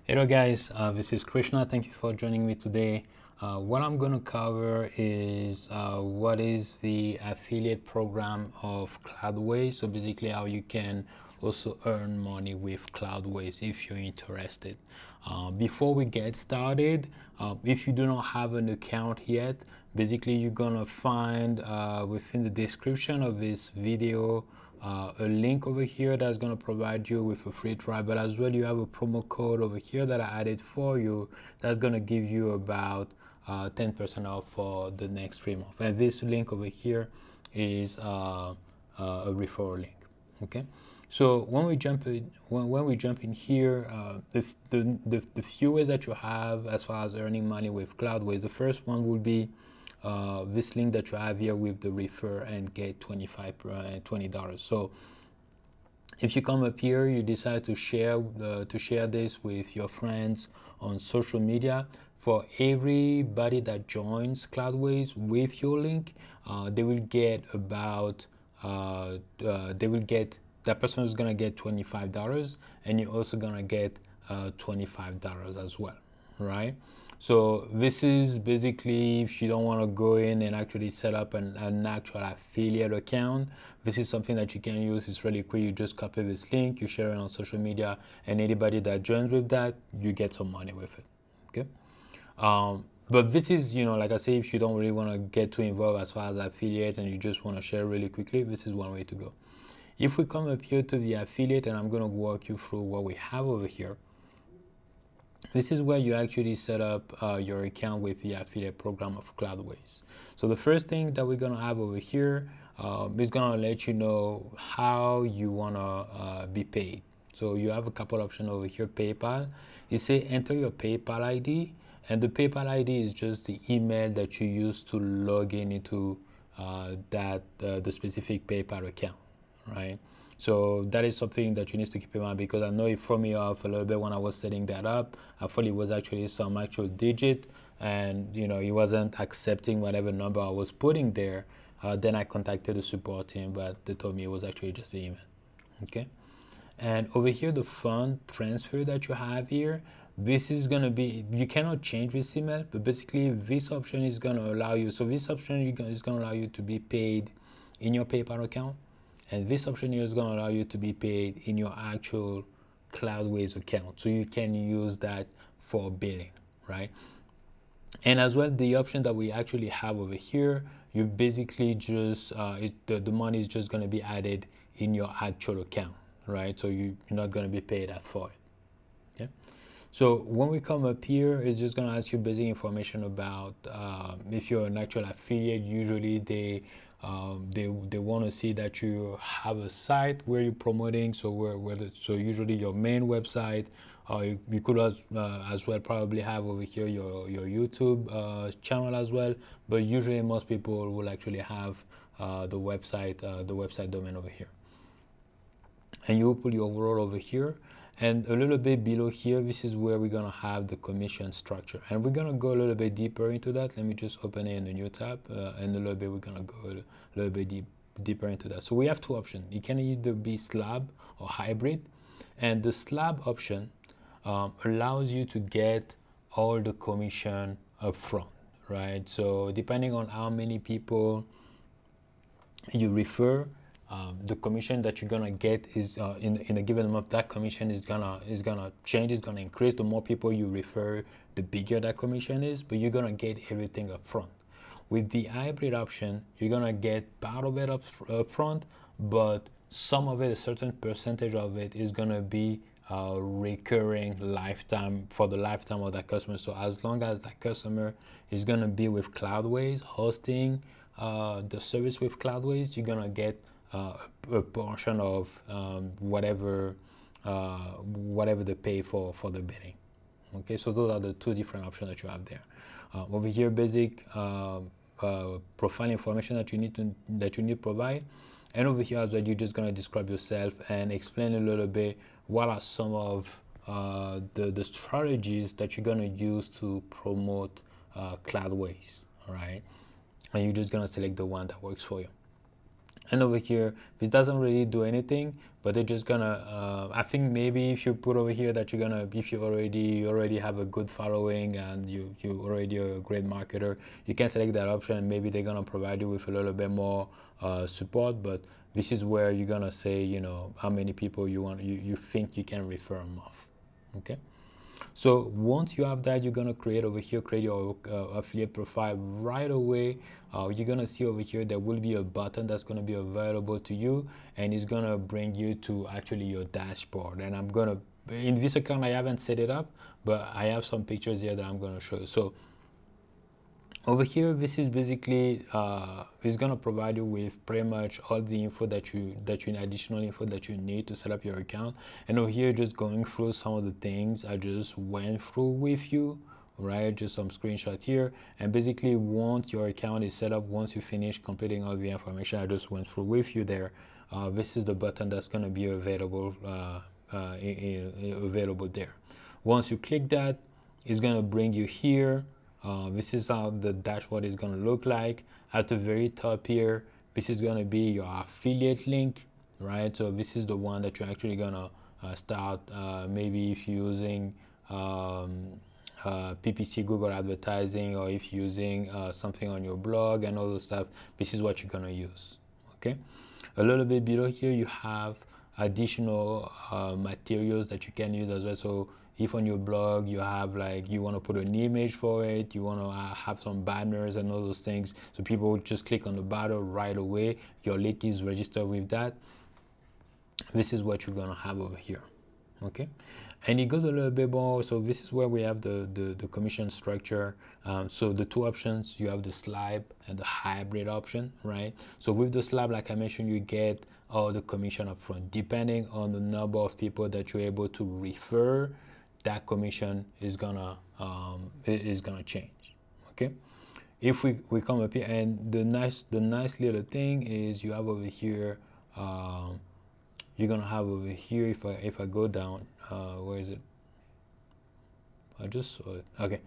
Hello guys, this is Krishna. Thank you for joining me today. What I'm going to cover is what is the affiliate program of Cloudways. So basically how you can also earn money with Cloudways if you're interested. Before we get started, if you do not have an account yet, basically you're going to find within the description of this video a link over here that's going to provide you with a free trial, but as well you have a promo code over here that I added for you that's going to give you about 10% off for the next 3 months. And this link over here is a referral link. Okay, so when we jump in here, the few ways that you have as far as earning money with Cloudways, the first one will be this link that you have here with the refer and get $20. So if you come up here, you decide to share this with your friends on social media. For everybody that joins Cloudways with your link, they will get about that person is gonna get $25, and you're also gonna get $25 as well, right? So this is basically if you don't want to go in and actually set up an actual affiliate account, this is something that you can use. It's really quick. You just copy this link, you share it on social media, and anybody that joins with that, you get some money with it. Okay. But this is, like I say, if you don't really want to get too involved as far as affiliate and you just want to share really quickly, this is one way to go. If we come up here to the affiliate, and I'm going to walk you through what we have over here. This is where you actually set up your account with the affiliate program of Cloudways. So the first thing that we're going to have over here is going to let you know how you want to be paid. So you have a couple options over here. PayPal, you say enter your PayPal ID, and the PayPal ID is just the email that you use to log in into the specific PayPal account, right? So that is something that you need to keep in mind, because I know it threw me off a little bit when I was setting that up. I thought it was actually some actual digit, and it wasn't accepting whatever number I was putting there. Then I contacted the support team, but they told me it was actually just the email. Okay. And over here, the fund transfer that you have here, this is going to be, you cannot change this email, but basically this option is going to allow you, so this option is going to allow you to be paid in your PayPal account. And this option here is going to allow you to be paid in your actual Cloudways account. So you can use that for billing, right? And as well, the option that we actually have over here, you basically just, the money is just going to be added in your actual account, right? So you're not going to be paid for it. Okay. So when we come up here, it's just going to ask you basic information about if you're an actual affiliate. Usually they want to see that you have a site where you're promoting. So so usually your main website, you could as well probably have over here your YouTube channel as well. But usually most people will actually have the website domain over here. And you will put your overall over here, and a little bit below here, this is where we're going to have the commission structure, and we're going to go a little bit deeper into that. Let me just open it in a new tab, and a little bit we're going to go a little bit deeper into that. So we have two options. It can either be slab or hybrid, and the slab option allows you to get all the commission up front, right? So depending on how many people you refer, the commission that you're gonna get is in a given month. That commission is gonna change. It's gonna increase. The more people you refer, the bigger that commission is. But you're gonna get everything up front. With the hybrid option, you're gonna get part of it up front, but some of it, a certain percentage of it, is gonna be recurring lifetime for the lifetime of that customer. So as long as that customer is gonna be with Cloudways hosting the service with Cloudways, you're gonna get a portion of whatever they pay for the bidding. Okay, so those are the two different options that you have there. Over here, basic profile information that you need to provide, and over here as well, you're just gonna describe yourself and explain a little bit what are some of the strategies that you're gonna use to promote Cloudways. All right, and you're just gonna select the one that works for you. And over here, this doesn't really do anything, but they're just gonna, I think maybe if you put over here that you're gonna, if you already have a good following and you already are a great marketer, you can select that option. Maybe they're gonna provide you with a little bit more support, but this is where you're gonna say, you know, how many people you think you can refer them off. Okay. So once you have that, you're gonna create over here, create your affiliate profile right away. You're gonna see over here there will be a button that's gonna be available to you, and it's gonna bring you to actually your dashboard. And I'm gonna, in this account I haven't set it up, but I have some pictures here that I'm gonna show you. So over here, this is basically it's gonna provide you with pretty much all the info that you additional info that you need to set up your account. And over here, just going through some of the things I just went through with you, right? Just some screenshot here. And basically, once your account is set up, once you finish completing all the information I just went through with you there, this is the button that's gonna be available available there. Once you click that, it's gonna bring you here. This is how the dashboard is going to look like. At the very top here, this is going to be your affiliate link, right? So this is the one that you're actually going to start. Maybe if you're using PPC, Google advertising, or if you're using something on your blog and all those stuff, this is what you're going to use. Okay. A little bit below here, you have additional materials that you can use as well. So if on your blog you have, like, you want to put an image for it, you want to have some banners and all those things, so people just click on the banner right away, your link is registered with that, this is what you're going to have over here. Okay. And it goes a little bit more. So this is where we have the commission structure. So the two options, you have the slab and the hybrid option, right? So with the slab, like I mentioned, you get all the commission up front. Depending on the number of people that you're able to refer, that commission is gonna change. Okay. If we come up here, and the nice little thing is you have over here, you're gonna have over here, if I go down, where is it? I just saw it. Okay.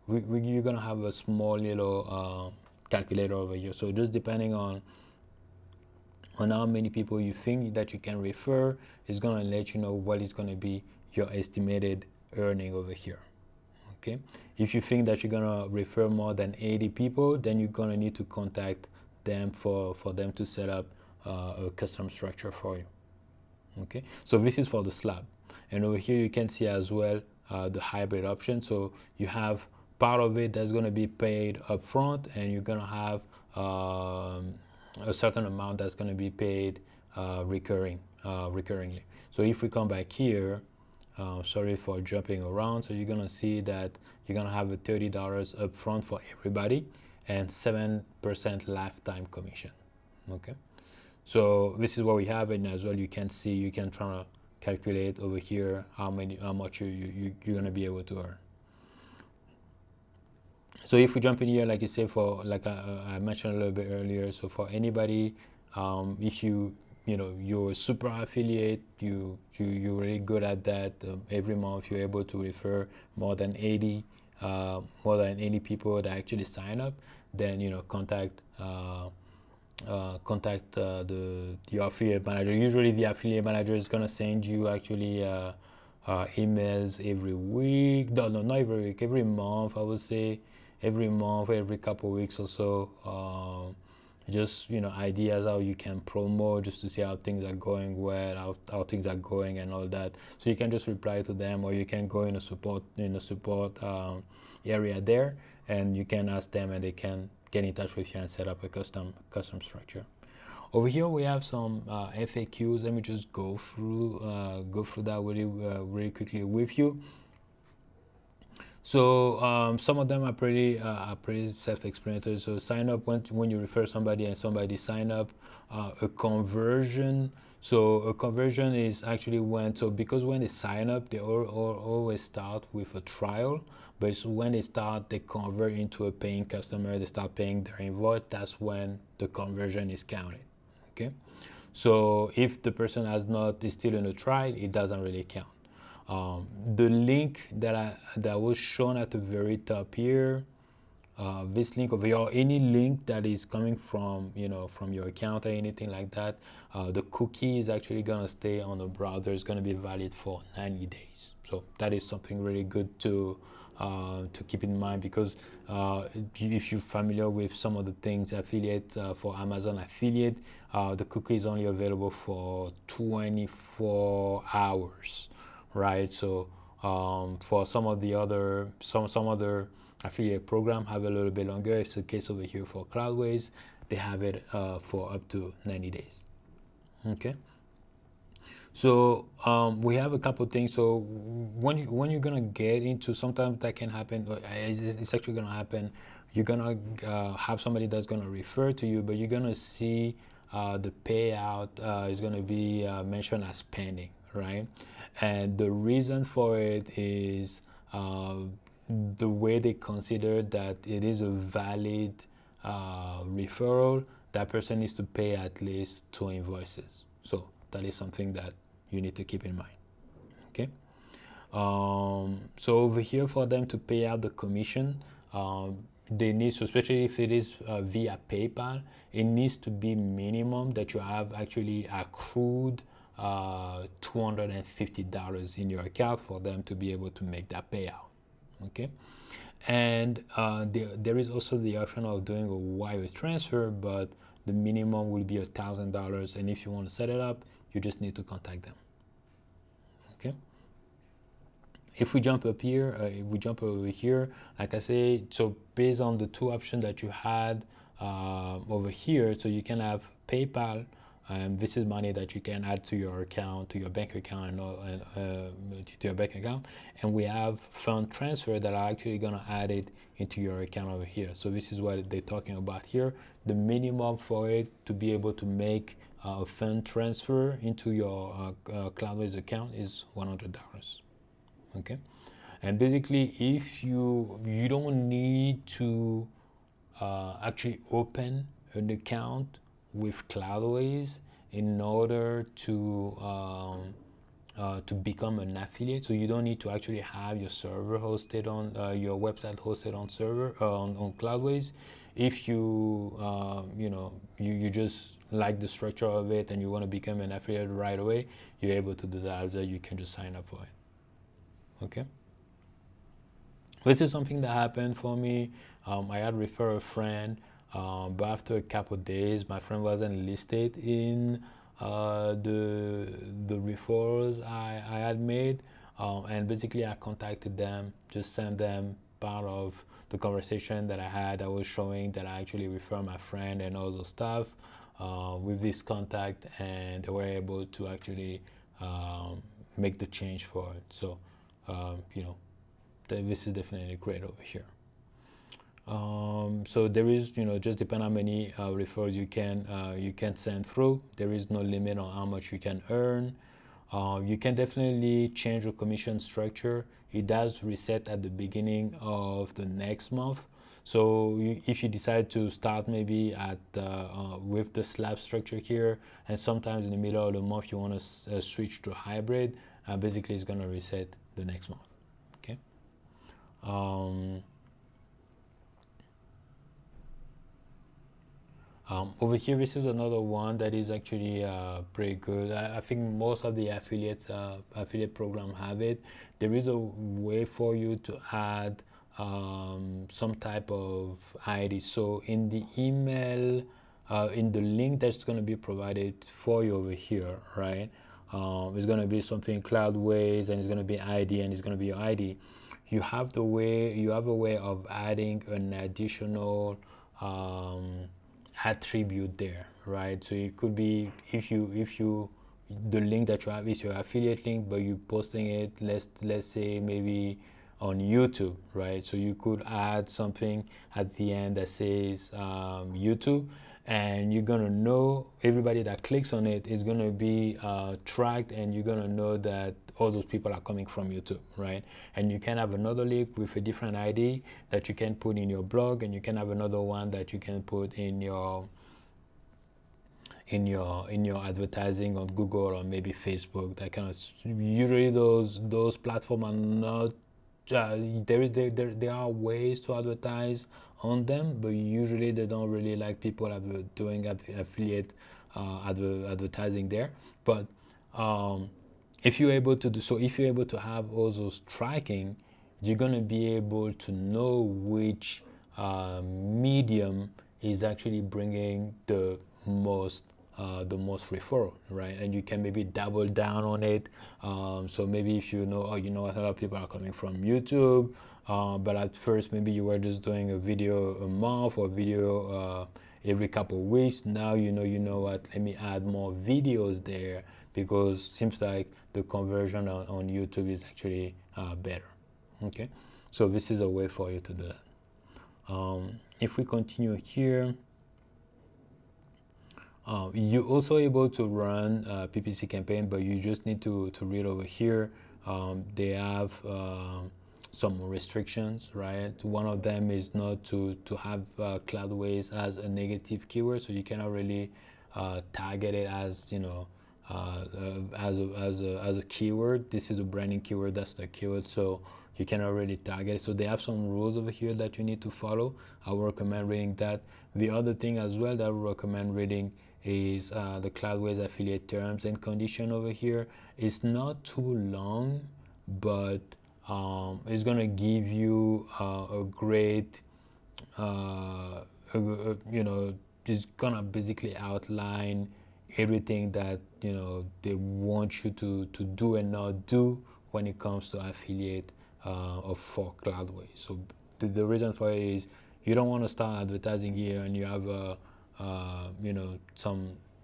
You're gonna have a small little calculator over here. So just depending on how many people you think that you can refer, it's gonna let you know what is gonna be your estimated earning over here. Okay. If you think that you're gonna refer more than 80 people, then you're gonna need to contact them for them to set up a custom structure for you. Okay. So this is for the slab, and over here you can see as well the hybrid option. So you have part of it that's going to be paid up front, and you're going to have a certain amount that's going to be paid recurringly. So if we come back here, sorry for jumping around, so you're going to see that you're going to have a $30 up front for everybody and 7% lifetime commission. Okay. So this is what we have, and as well you can see, you can try to calculate over here how much you're going to be able to earn. So if we jump in here, like I said, for, like I mentioned a little bit earlier, so for anybody, if you're a super affiliate, you're really good at that, every month you're able to refer more than 80 people that actually sign up, then contact your affiliate manager. Usually the affiliate manager is going to send you actually emails every week. No, not every week, every month, I would say. Every month, every couple of weeks or so. Just ideas how you can promote, just to see how things are going well, how things are going and all that. So you can just reply to them, or you can go in a support area there, and you can ask them, and they can get in touch with you and set up a custom structure. Over here we have some FAQs. Let me just go through that really quickly with you. So some of them are pretty self-explanatory. So sign up, when you refer somebody and somebody sign up. A conversion. So a conversion is actually because when they sign up, they always start with a trial, but it's when they convert into a paying customer, they start paying their invoice, that's when the conversion is counted. Okay. So if the person is still in a trial, it doesn't really count. The link that was shown at the very top here, this link over here, or any link that is coming from from your account or anything like that, the cookie is actually gonna stay on the browser. It's gonna be valid for 90 days. So that is something really good to keep in mind, because if you're familiar with some of the things affiliate for Amazon affiliate, the cookie is only available for 24 hours, right? So for some of the other some other affiliate program have a little bit longer. It's the case over here for Cloudways. They have it for up to 90 days. Okay. So we have a couple things. So when you're gonna get into, sometimes that can happen. It's actually gonna happen. You're gonna have somebody that's gonna refer to you, but you're gonna see the payout is gonna be mentioned as pending, right? And the reason for it is the way they consider that it is a valid referral. That person needs to pay at least 2 invoices. So that is something that you need to keep in mind. Okay. So over here, for them to pay out the commission, they need to, especially if it is via PayPal, it needs to be minimum that you have actually accrued $250 in your account for them to be able to make that payout. Okay. And there is also the option of doing a wire transfer, but the minimum will be $1,000, and if you want to set it up, you just need to contact them. Okay. If we jump up here, we jump over here, like I say, so based on the 2 options that you had over here, so you can have PayPal, and this is money that you can add to your account, to your bank account, to your bank account. And we have fund transfer that are actually going to add it into your account over here. So this is what they're talking about here. The minimum for it to be able to make a fund transfer into your Cloudways account is $100. Okay. And basically, if you don't need to actually open an account with Cloudways in order to become an affiliate. So you don't need to actually have your server hosted on your website hosted on server on Cloudways. If you you just like the structure of it and you want to become an affiliate right away, you're able to do that. You can just sign up for it. Okay. This is something that happened for me. I had referred a friend, but after a couple of days, my friend wasn't listed in the referrals I had made, and basically I contacted them, just sent them part of the conversation that I had. I was showing that I actually referred my friend and all those stuff with this contact, and they were able to actually make the change for it. So this is definitely great over here. So there is, just depend how many referrals you can send through. There is no limit on how much you can earn. You can definitely change your commission structure. It does reset at the beginning of the next month. So if you decide to start maybe at with the slab structure here, and sometimes in the middle of the month you want to switch to hybrid, basically it's going to reset the next month. Okay. Over here, this is another one that is actually pretty good. I think most of the affiliate program have it. There is a way for you to add some type of ID. So in the email, in the link that's going to be provided for you over here, right? It's going to be something Cloudways, and it's going to be ID, and it's going to be your ID. You have a way of adding an additional attribute there, right? So it could be if you the link that you have is your affiliate link, but you're posting it, let's say maybe on YouTube, right? So you could add something at the end that says YouTube, and you're gonna know everybody that clicks on it is gonna be tracked, and you're gonna know that all those people are coming from YouTube, right? And you can have another link with a different ID that you can put in your blog, and you can have another one that you can put in your advertising on Google or maybe Facebook. That kind of, usually those platforms are not there are ways to advertise on them, but usually they don't really like people doing affiliate advertising there. But if you're able to do so, if you're able to have all those tracking, you're going to be able to know which medium is actually bringing the most referral, right? And you can maybe double down on it. So maybe if you know, oh, you know what, a lot of people are coming from YouTube, but at first maybe you were just doing a video a month or video every couple of weeks. Now you know what, let me add more videos there, because it seems like the conversion on YouTube is actually better. Okay, so this is a way for you to do that. If we continue here, you're also able to run PPC campaign, but you just need to read over here. They have some restrictions, right? One of them is not to have Cloudways as a negative keyword, so you cannot really target it as, you know, as a keyword. This is a branding keyword, that's the keyword, so you cannot really target it. So they have some rules over here that you need to follow. I would recommend reading that. The other thing as well that I would recommend reading is the Cloudways affiliate terms and condition over here. It's not too long, but it's gonna give you a great you know, it's gonna basically outline everything that, you know, they want you to do and not do when it comes to affiliate for Cloudways. So the reason for it is you don't want to start advertising here and you have you know,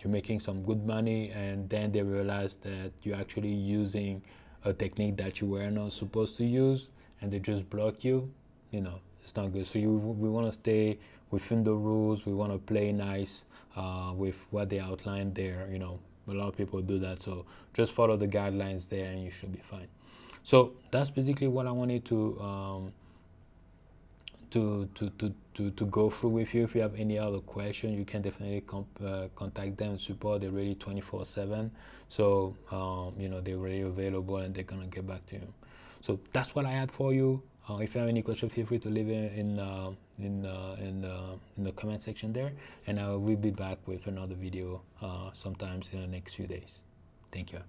you're making some good money, and then they realize that you're actually using a technique that you were not supposed to use, and they just block you. You know, it's not good. So we want to stay within the rules. We want to play nice with what they outlined there. You know, a lot of people do that. So just follow the guidelines there, and you should be fine. So that's basically what I wanted to go through with you. If you have any other question, you can definitely contact them. Support, they're really 24/7. So you know, they're really available and they're gonna get back to you. So that's what I had for you. If you have any question, feel free to leave it in the comment section there, and I will be back with another video sometimes in the next few days. Thank you.